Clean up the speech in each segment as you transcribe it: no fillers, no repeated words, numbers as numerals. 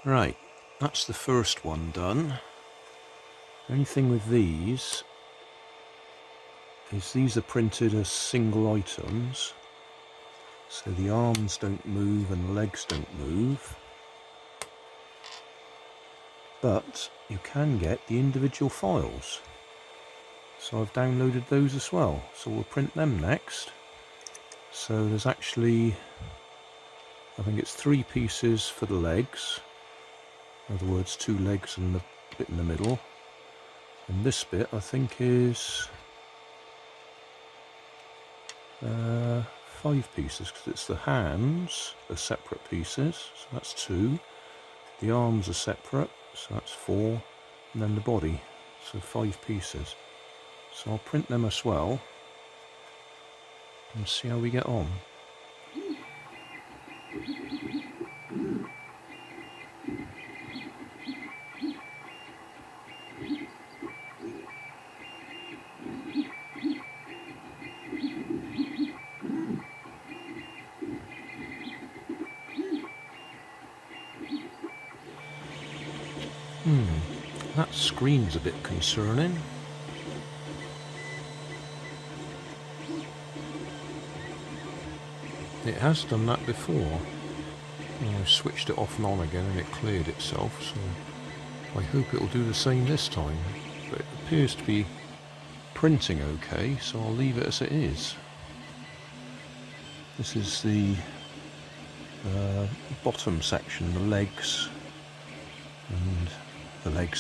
Right, that's the first one done. The only thing with these is these are printed as single items, so the arms don't move and the legs don't move, but you can get the individual files, so I've downloaded those as well, so we'll print them next. So there's actually, I think it's 3 pieces for the legs, in other words 2 legs and the bit in the middle, and this bit I think is 5 pieces, because it's the hands are separate pieces, so that's 2, the arms are separate, so that's 4, and then the body, so 5 pieces. So I'll print them as well and see how we get on. That screen's a bit concerning. It has done that before. I switched it off and on again and it cleared itself, so I hope it'll do the same this time. But it appears to be printing okay, so I'll leave it as it is. This is the bottom section, the legs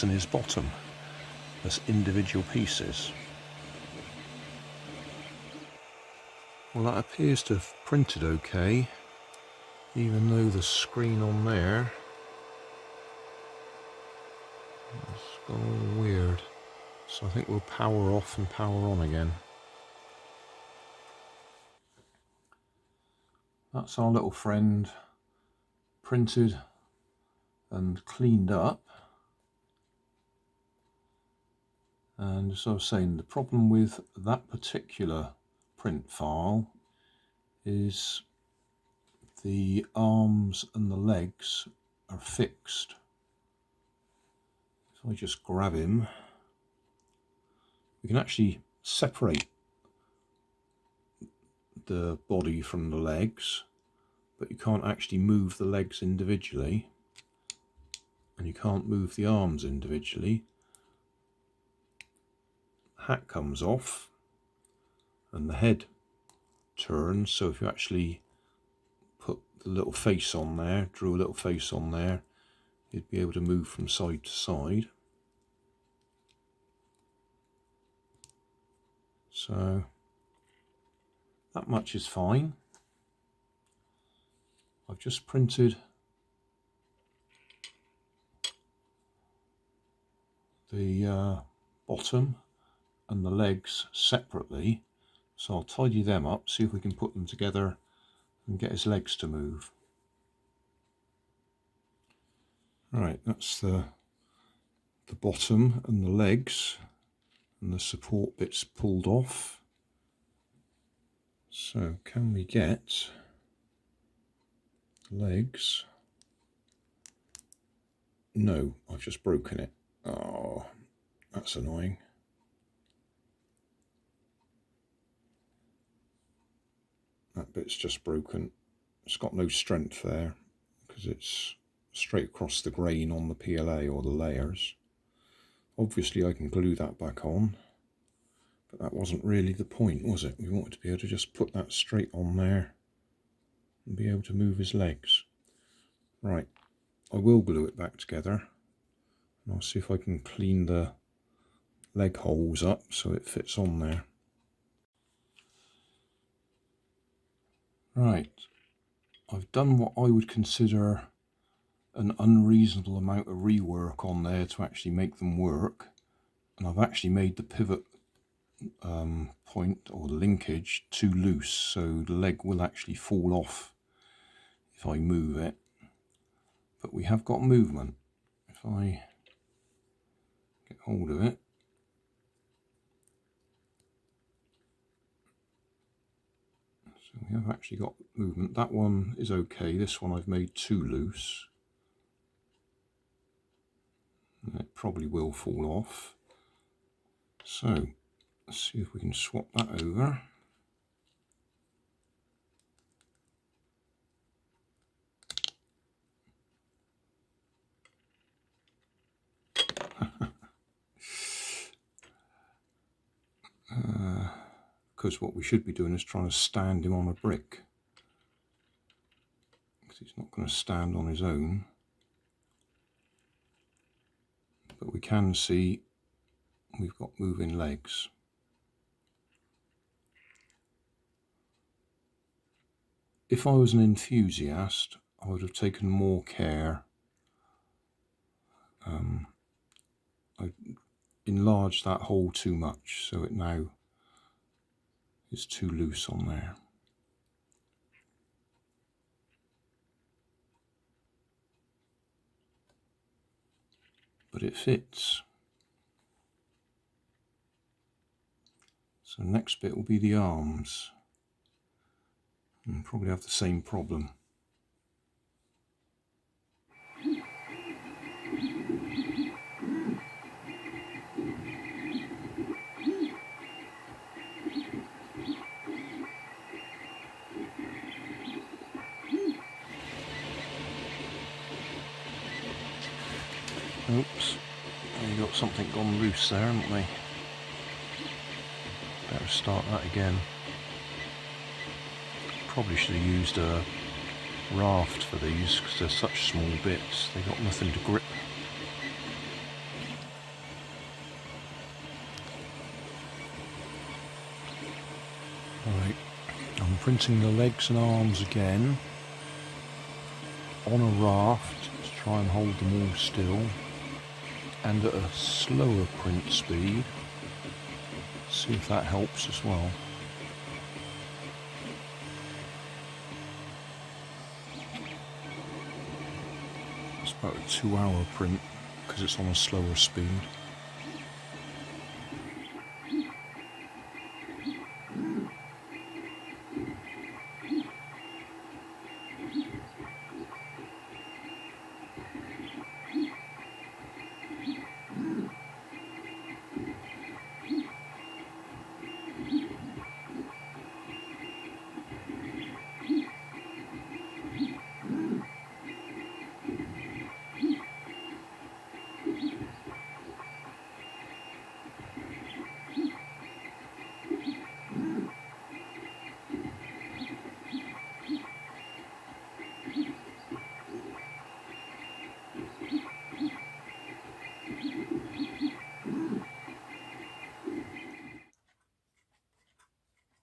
and his bottom as individual pieces. Well, that appears to have printed okay, even though the screen on there has gone all weird. So I think we'll power off and power on again. That's our little friend printed and cleaned up. And as I was saying, the problem with that particular print file is the arms and the legs are fixed. If I just grab him, we can actually separate the body from the legs, but you can't actually move the legs individually, and you can't move the arms individually. Hat comes off and the head turns, so if you actually put the little face on there, drew a little face on there, you'd be able to move from side to side. So that much is fine. I've just printed the bottom and the legs separately, so I'll tidy them up, see if we can put them together and get his legs to move. Right, that's the bottom and the legs, and the support bits pulled off. So can we get the legs? No, I've just broken it. Oh, that's annoying. That bit's just broken. It's got no strength there because it's straight across the grain on the PLA or the layers. Obviously I can glue that back on, but that wasn't really the point, was it? We wanted to be able to just put that straight on there and be able to move his legs. Right, I will glue it back together, and I'll see if I can clean the leg holes up so it fits on there. Right, I've done what I would consider an unreasonable amount of rework on there to actually make them work, and I've actually made the pivot point or the linkage too loose, so the leg will actually fall off if I move it, but we have got movement. If I get hold of it, so we have actually got movement. That one is okay, this one I've made too loose. And it probably will fall off. So let's see if we can swap that over. Because what we should be doing is trying to stand him on a brick. Because he's not going to stand on his own. But we can see we've got moving legs. If I was an enthusiast, I would have taken more care. I enlarged that hole too much, so it now is too loose on there. But it fits. So next bit will be the arms. And probably have the same problem. Oops, we got something gone loose there, haven't we? Better start that again. Probably should have used a raft for these because they're such small bits, they got nothing to grip. Right, I'm printing the legs and arms again on a raft to try and hold them all still, and at a slower print speed. See if that helps as well. It's about a 2-hour print because it's on a slower speed.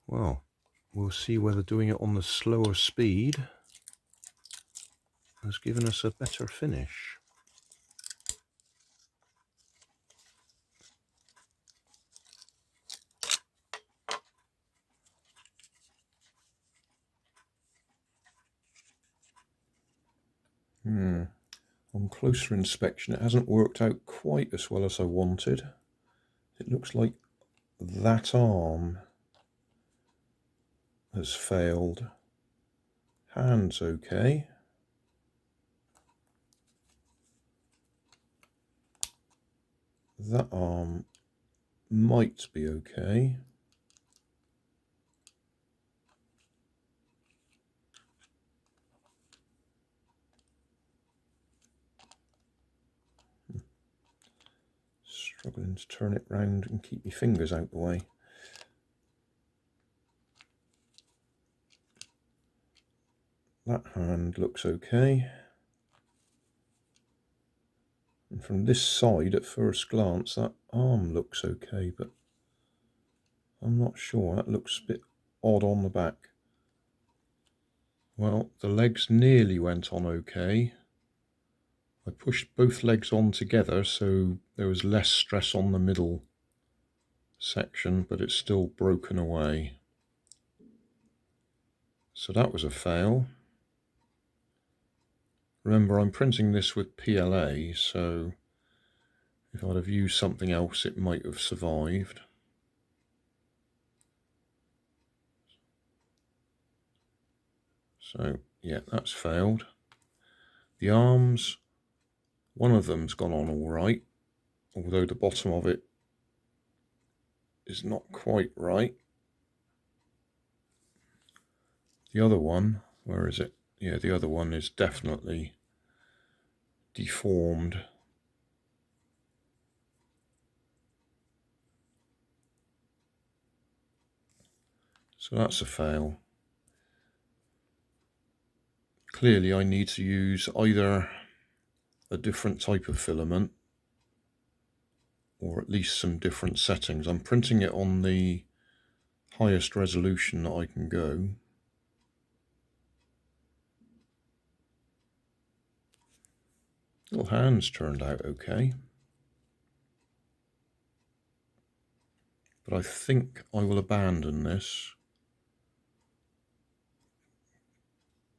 Well, we'll see whether doing it on the slower speed has given us a better finish. On closer inspection, it hasn't worked out quite as well as I wanted. It looks like that arm has failed. Hand's okay. That arm might be okay. Struggling to turn it round and keep my fingers out the way. That hand looks okay. And from this side, at first glance, that arm looks okay, but I'm not sure. That looks a bit odd on the back. Well, the legs nearly went on okay. I pushed both legs on together, so there was less stress on the middle section, but it's still broken away. So that was a fail. Remember, I'm printing this with PLA, so if I'd have used something else, it might have survived. So, yeah, that's failed. The arms, one of them's gone on all right, although the bottom of it is not quite right. The other one, where is it? Yeah, the other one is definitely deformed. So that's a fail. Clearly I need to use either a different type of filament or at least some different settings. I'm printing it on the highest resolution that I can go. Little hands turned out okay. But I think I will abandon this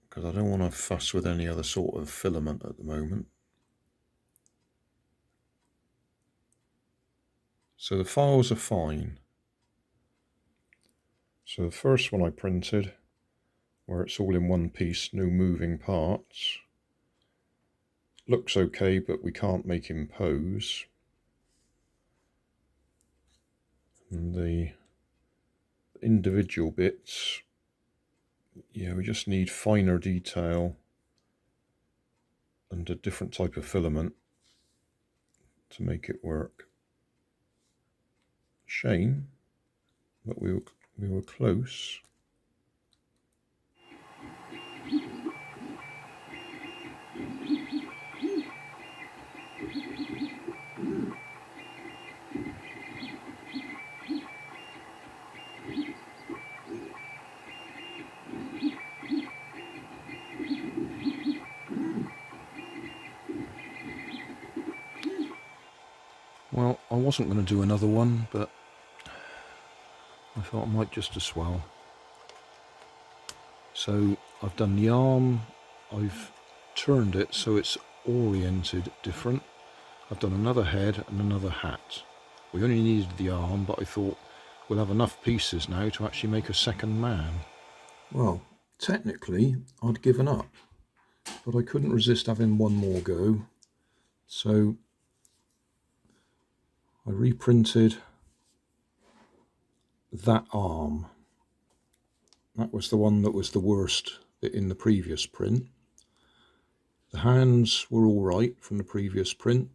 because I don't want to fuss with any other sort of filament at the moment. So the files are fine. So the first one I printed, where it's all in one piece, no moving parts, looks okay, but we can't make him pose. And the individual bits, yeah, we just need finer detail and a different type of filament to make it work. Shame, but we were close. Well, I wasn't going to do another one, but I thought I might just as well. So I've done the arm, I've turned it so it's oriented different. I've done another head and another hat. We only needed the arm, but I thought we'll have enough pieces now to actually make a second man. Well, technically I'd given up, but I couldn't resist having one more go. So I reprinted that arm. That was the one that was the worst bit in the previous print. The hands were all right from the previous print.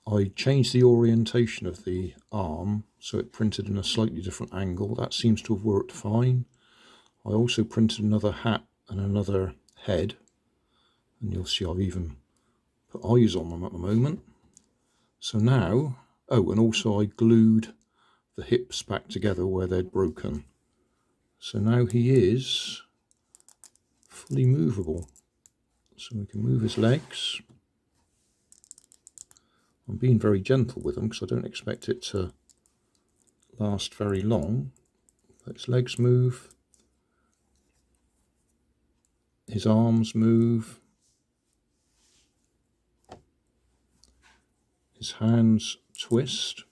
I changed the orientation of the arm so it printed in a slightly different angle. That seems to have worked fine. I also printed another hat and another head, and you'll see I've even put eyes on them at the moment. So now, oh, and also I glued the hips back together where they'd broken. So now he is fully movable. So we can move his legs. I'm being very gentle with them because I don't expect it to last very long. But his legs move. His arms move. His hands twist.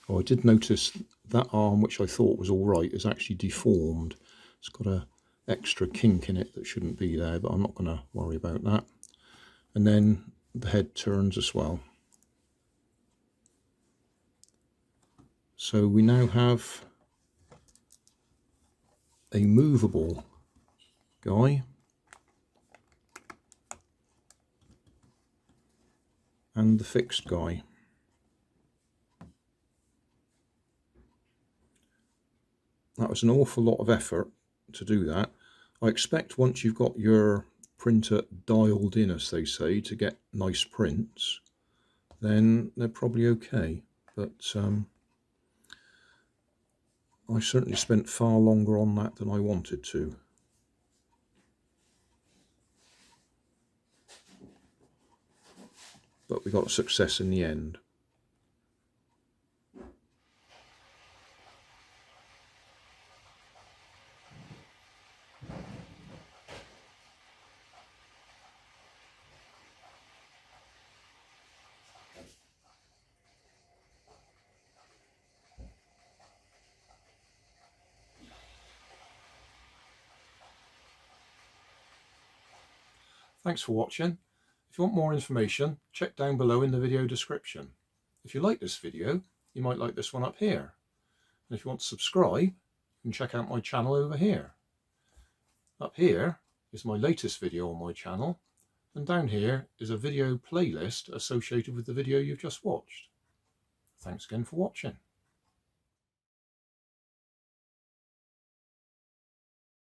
Oh, I did notice that arm, which I thought was all right, is actually deformed. It's got a extra kink in it that shouldn't be there, but I'm not going to worry about that. And then the head turns as well. So we now have a movable guy and the fixed guy. That was an awful lot of effort to do that. I expect once you've got your printer dialed in, as they say, to get nice prints, then they're probably okay. But I certainly spent far longer on that than I wanted to. But we got success in the end. Thanks for watching. If you want more information, check down below in the video description. If you like this video, you might like this one up here. And if you want to subscribe, you can check out my channel over here. Up here is my latest video on my channel, and down here is a video playlist associated with the video you've just watched. Thanks again for watching.